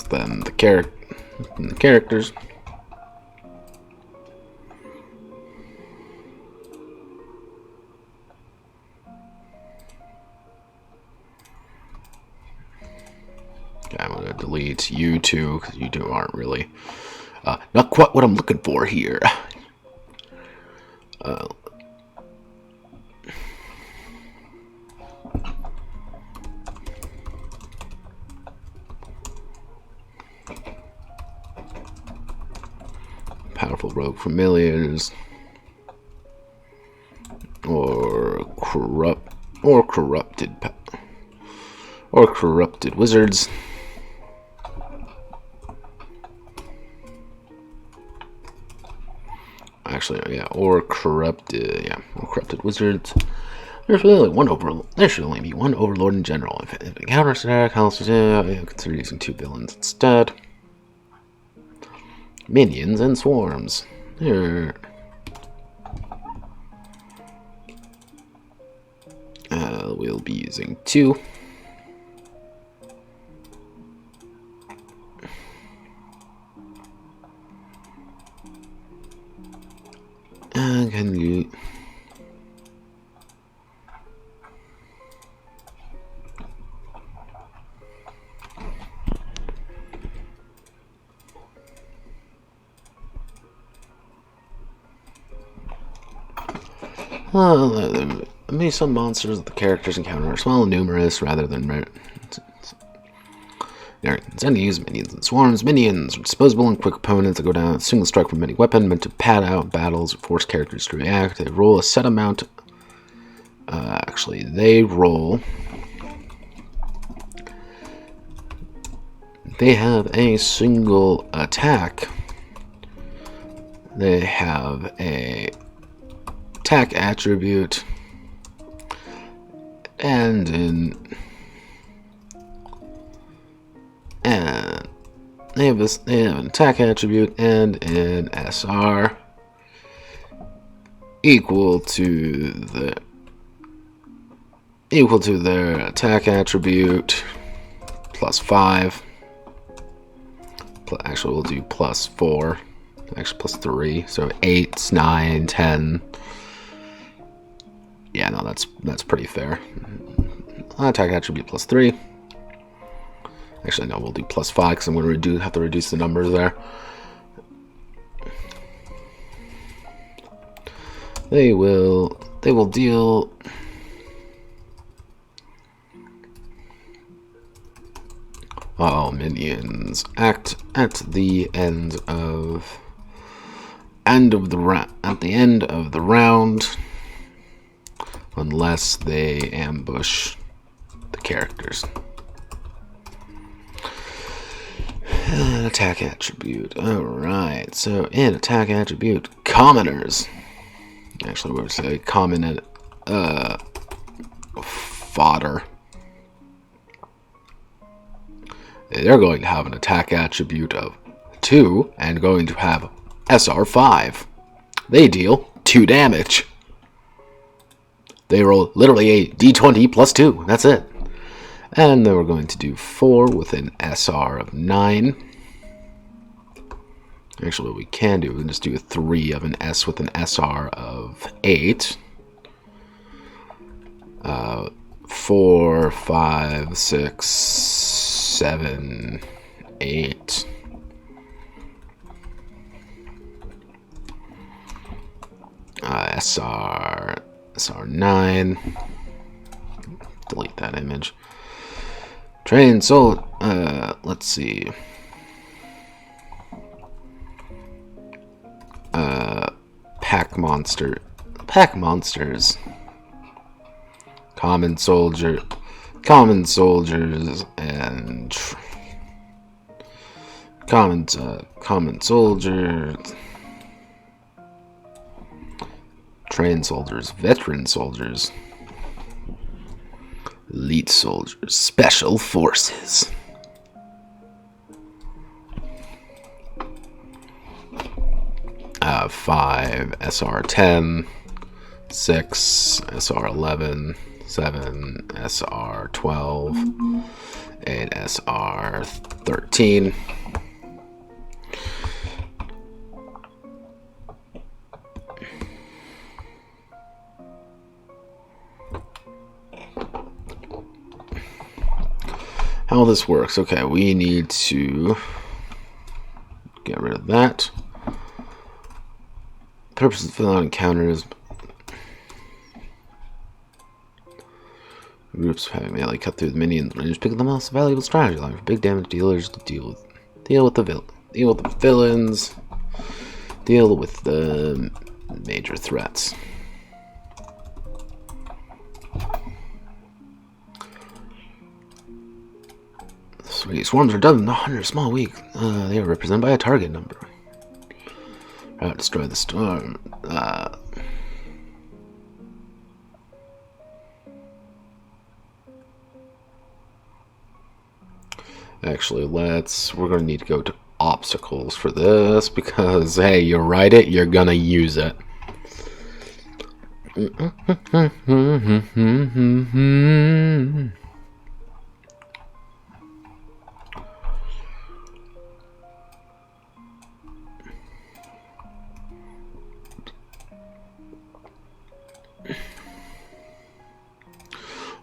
than the characters. Okay, I'm gonna delete you two because you two aren't really not quite what I'm looking for here. Powerful rogue familiars, or corrupted wizards. Actually, yeah, or corrupted wizards. There should only be one overlord in general. If it encounters attack, consider using 2 villains instead. Minions and swarms. Here. We'll be using 2. Can you... Maybe some monsters that the characters encounter are small and numerous rather than rare. Intend to use minions and swarms. Minions are disposable and quick opponents that go down with a single strike from any weapon, meant to pad out battles or force characters to react. They roll a set amount. They have a single attack. They have a attack attribute, and in they have an attack attribute and an SR equal to their attack attribute plus 5. Actually, we'll do plus 4. Actually, plus 3. So 8, 9, 10. Yeah, no, that's pretty fair. Attack attribute plus 3. Actually, no, we'll do plus 5 because I'm going to have to reduce the numbers there. They will deal all minions act at the end of the round unless they ambush the characters. An attack attribute. Alright, so in attack attribute, commoners. Actually, we're going to say common fodder. They're going to have an attack attribute of 2 and going to have SR 5. They deal 2 damage. They roll literally a d20 plus 2. That's it. And then we're going to do 4 with an SR of 9. Actually, what we can do, we can just do a 3 of an S with an SR of 8. 4, 5, 6, 7, 8. SR 9. Delete that image. Train soul. Let's see. Pack monsters. Common soldiers, and common soldiers. Trained soldiers, veteran soldiers, elite soldiers, special forces. Five SR 10, 6 SR 11, 7 SR 12, 8 SR 13. How this works? Okay, we need to get rid of that. Purpose of filling out encounters. Groups having melee cut through the minions. Rangers pick up the most valuable strategy line for big damage dealers to deal with the villains. Deal with the major threats. Sweet. Swarms are done in 100 small weak. They are represented by a target number. Destroy the storm. Actually, we're going to need to go to obstacles for this because, hey, you write it, you're going to use it.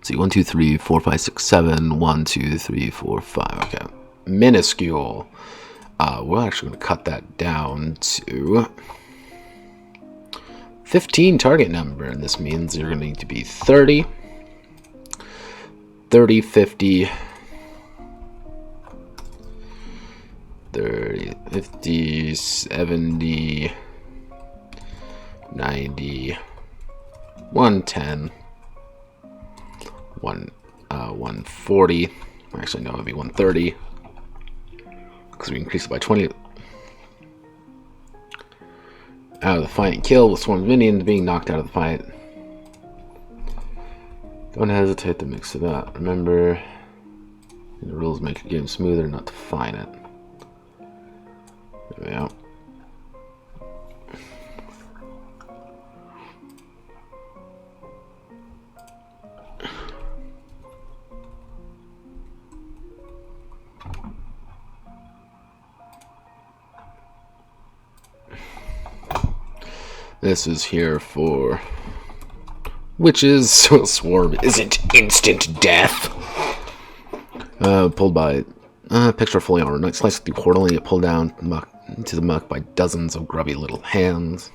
See, 1, 2, 3, 4, 5, 6, 7. 1, 2, 3, 4, 5. Okay. Minuscule. We're actually going to cut that down to 15 target number. And this means you're going to need to be 30, 30, 50, 30, 50, 70, 90, 110. 140. Actually, no, it would be 130 because we increased it by 20. Out of the fight and kill with swarms minions being knocked out of the fight. Don't hesitate to mix it up. Remember, the rules make a game smoother, not define it. There we go. This is here for witches, so a swarm isn't instant death. Pulled by picture fully armored, sliced through quarterly, get pulled down into the muck by dozens of grubby little hands.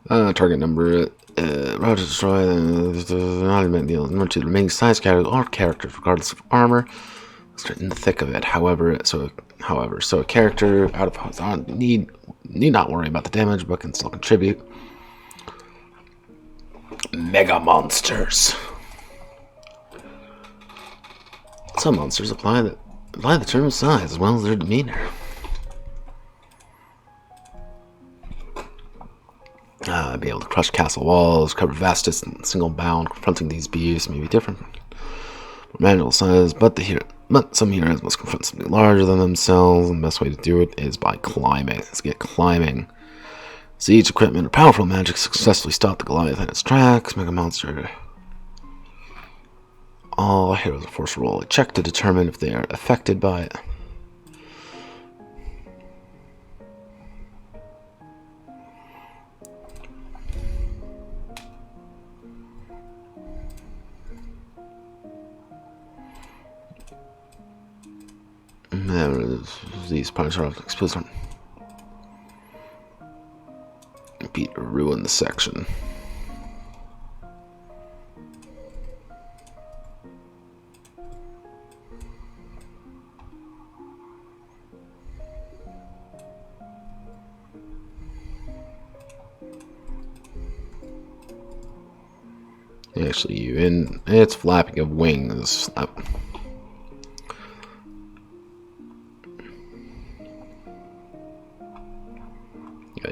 Target number, route to destroy, not even deal. Number 2, the remaining size category, all characters, regardless of armor. Straight in the thick of it. However, so a character out of need not worry about the damage, but can still contribute. Mega monsters. Some monsters apply the term size as well as their demeanor. Be able to crush castle walls, cover vast distance in single bound. Confronting these beasts may be different from manageable size, but some heroes must confront something larger than themselves, and the best way to do it is by climbing. Let's get climbing. Siege equipment or powerful magic successfully stop the Goliath in its tracks. Mega monster. All heroes are forced to roll a check to determine if they are affected by it. These parts are often exposed. Beat or ruin the section. Actually, it's flapping of wings.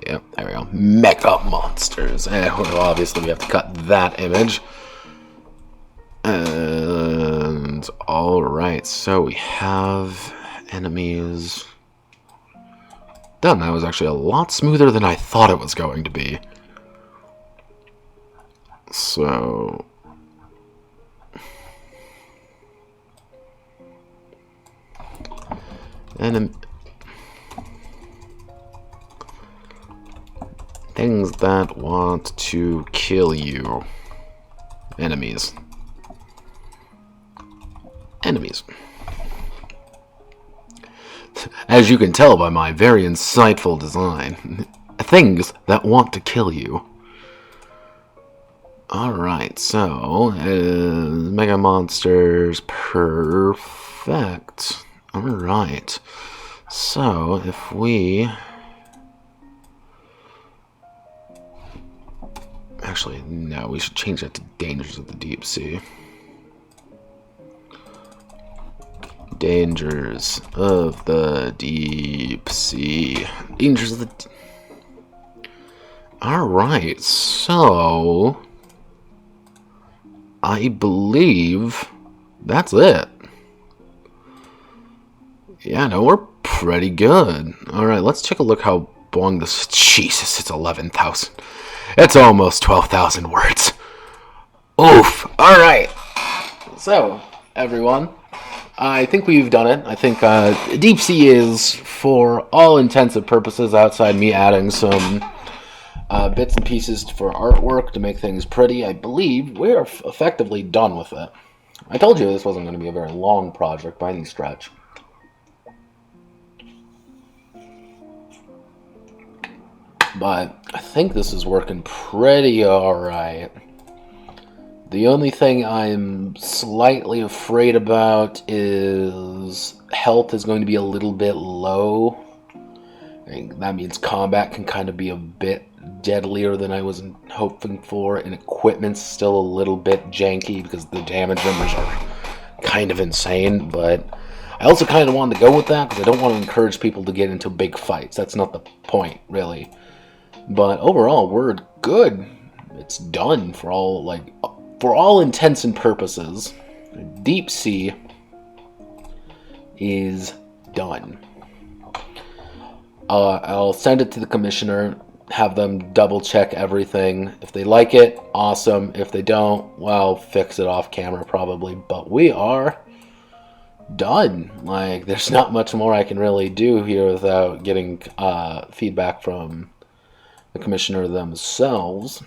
Yeah, there we go. Mega monsters. Well, obviously, we have to cut that image. And alright, so we have enemies. Done. That was actually a lot smoother than I thought it was going to be. So things that want to kill you. Enemies. As you can tell by my very insightful design, things that want to kill you. Alright, so, Mega Monsters, perfect. Alright, so, if we... Actually, no, we should change that to Dangers of the Deep Sea. Dangers of the Deep Sea. Dangers of the... Alright, so... I believe that's it. Yeah, no, we're pretty good. Alright, let's take a look how long this... Jesus, it's 11,000. It's almost 12,000 words. Oof. Alright. So, everyone, I think we've done it. I think Deep Sea is, for all intensive purposes, outside me adding some... bits and pieces for artwork to make things pretty, I believe we're effectively done with it. I told you this wasn't going to be a very long project by any stretch. But I think this is working pretty alright. The only thing I'm slightly afraid about is health is going to be a little bit low. That means combat can kind of be a bit deadlier than I was hoping for, and equipment's still a little bit janky because the damage numbers are kind of insane, but I also kind of wanted to go with that because I don't want to encourage people to get into big fights. That's not the point, really. But overall, we're good. It's done for all, like, for all intents and purposes, Deep Sea is done. I'll send it to the commissioner, have them double check everything. If they like it, awesome. If they don't, well, fix it off camera probably. But we are done. Like, there's not much more I can really do here without getting feedback from the commissioner themselves.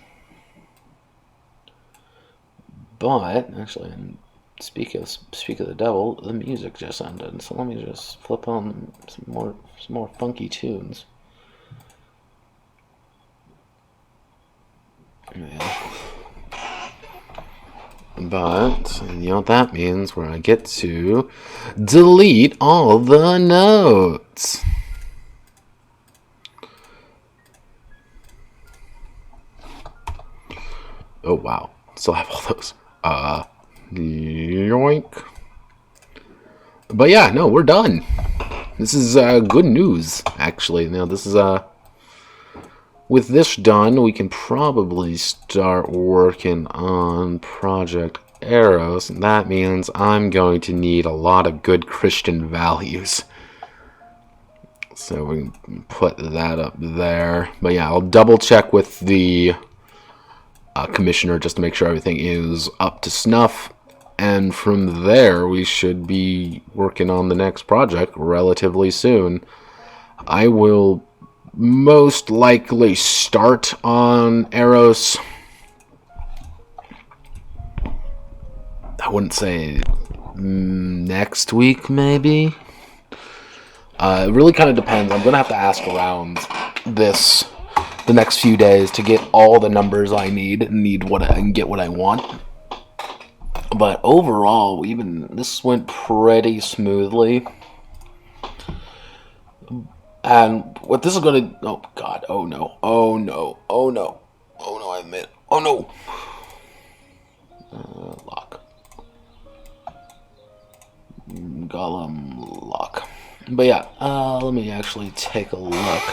But actually, speak of the devil, the music just ended. So let me just flip on some more funky tunes. Yeah. But you know what that means? Where I get to delete all the notes. Oh wow! Still have all those. Yoink. But yeah, no, we're done. This is good news, actually. Now this is with this done, we can probably start working on Project Eros, and that means I'm going to need a lot of good Christian values. So we can put that up there. But yeah, I'll double check with the commissioner just to make sure everything is up to snuff. And from there, we should be working on the next project relatively soon. I will most likely start on Eros. I wouldn't say next week, maybe. It really kind of depends. I'm going to have to ask around the next few days to get all the numbers I need and get what I want. But overall, this went pretty smoothly. And what this is going to... Oh, God. Oh, no. Oh, no. Oh, no. Oh, no, I admit. Oh, no. Lock. Golem lock. But yeah, let me actually take a look.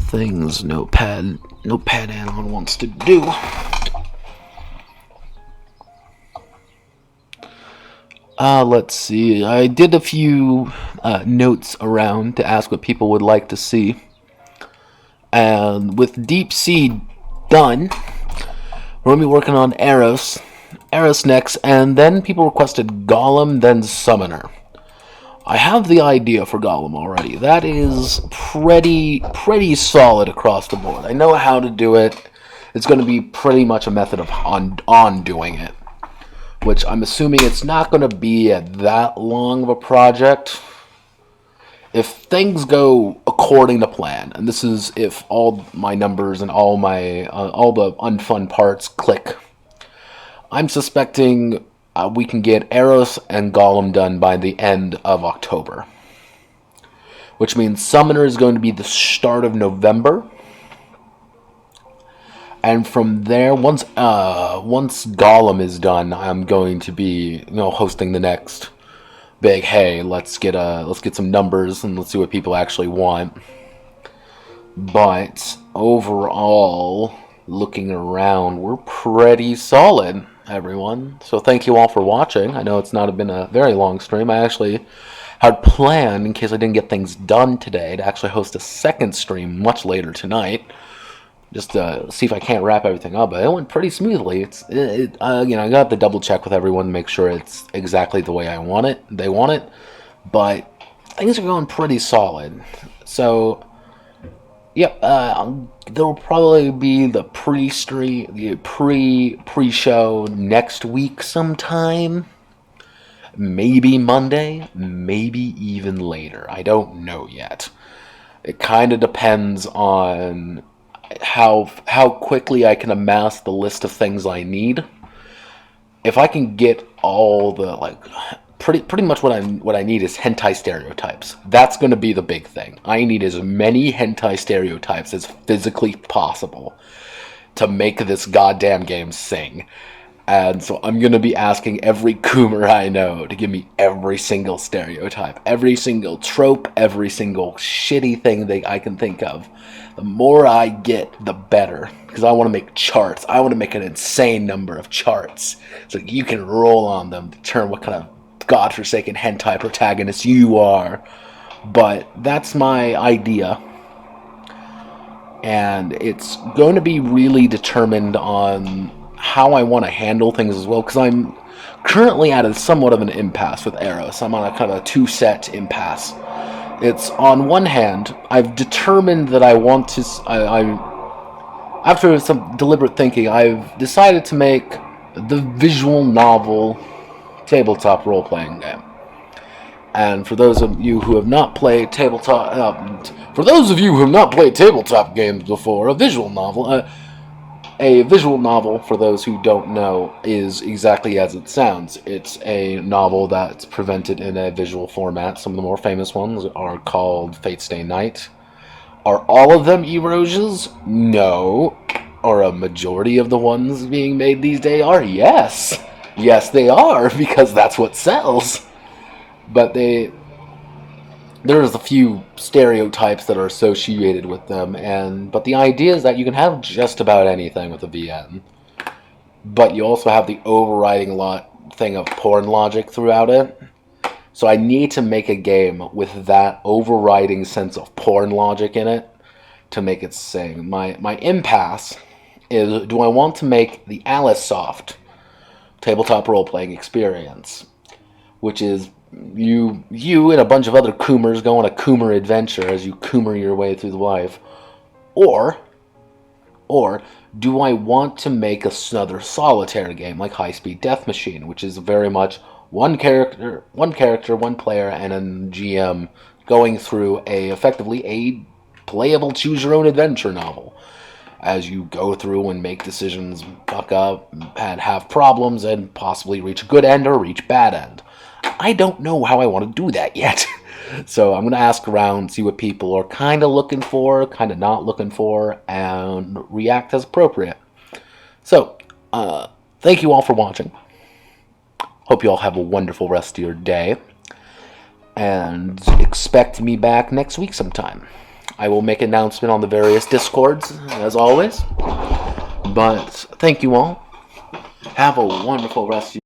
Things Notepad Anon wants to do. Let's see. I did a few notes around to ask what people would like to see. And with Deep Sea done, we're going to be working on Eros next, and then people requested Golem, then Summoner. I have the idea for Golem already. That is pretty solid across the board. I know how to do it. It's going to be pretty much a method of on doing it, which I'm assuming it's not going to be that long of a project. If things go according to plan, and this is if all my numbers and all the unfun parts click, I'm suspecting we can get Eros and Golem done by the end of October, which means Summoner is going to be the start of November. And from there, once Golem is done, I'm going to be hosting the next big. Hey, let's get some numbers and let's see what people actually want. But overall, looking around, we're pretty solid, everyone. So thank you all for watching. I know it's not been a very long stream. I actually had planned, in case I didn't get things done today, to actually host a second stream much later tonight, just to see if I can't wrap everything up. But it went pretty smoothly. I got to double check with everyone to make sure it's exactly the way they want it. But things are going pretty solid. So, yep, there will probably be the pre-show next week sometime. Maybe Monday, maybe even later. I don't know yet. It kind of depends on how quickly I can amass the list of things I need. If I can get all the pretty much what I need is hentai stereotypes. That's going to be the big thing. I need as many hentai stereotypes as physically possible to make this goddamn game sing. And so I'm going to be asking every Coomer I know to give me every single stereotype, every single trope, every single shitty thing that I can think of. The more I get, the better. Because I want to make charts. I want to make an insane number of charts. So you can roll on them to determine what kind of godforsaken hentai protagonist you are. But that's my idea. And it's going to be really determined on how I want to handle things as well, because I'm currently at somewhat of an impasse with Eros. I'm on a kind of a two-set impasse. It's, on one hand, I've determined that I want to... after some deliberate thinking, I've decided to make the visual novel tabletop role-playing game. And for those of you who have not played tabletop... games before, a visual novel, for those who don't know, is exactly as it sounds. It's a novel that's presented in a visual format. Some of the more famous ones are called Fate Stay Night. Are all of them erosios? No. Are a majority of the ones being made these days are? Yes. Yes, they are, because that's what sells. But there's a few stereotypes that are associated with them, but the idea is that you can have just about anything with a VN, but you also have the overriding thing of porn logic throughout it. So I need to make a game with that overriding sense of porn logic in it to make it sing. My impasse is, do I want to make the Alice Soft tabletop role-playing experience, which is you and a bunch of other Coomers go on a Coomer adventure as you Coomer your way through life, or do I want to make another solitaire game like High Speed Death Machine, which is very much one character, one player, and a GM going through effectively a playable choose-your-own-adventure novel as you go through and make decisions, fuck up, and have problems, and possibly reach a good end or reach bad end. I don't know how I want to do that yet. So I'm going to ask around, see what people are kind of looking for, kind of not looking for, and react as appropriate. So, thank you all for watching. Hope you all have a wonderful rest of your day. And expect me back next week sometime. I will make an announcement on the various Discords, as always. But thank you all. Have a wonderful rest of your day.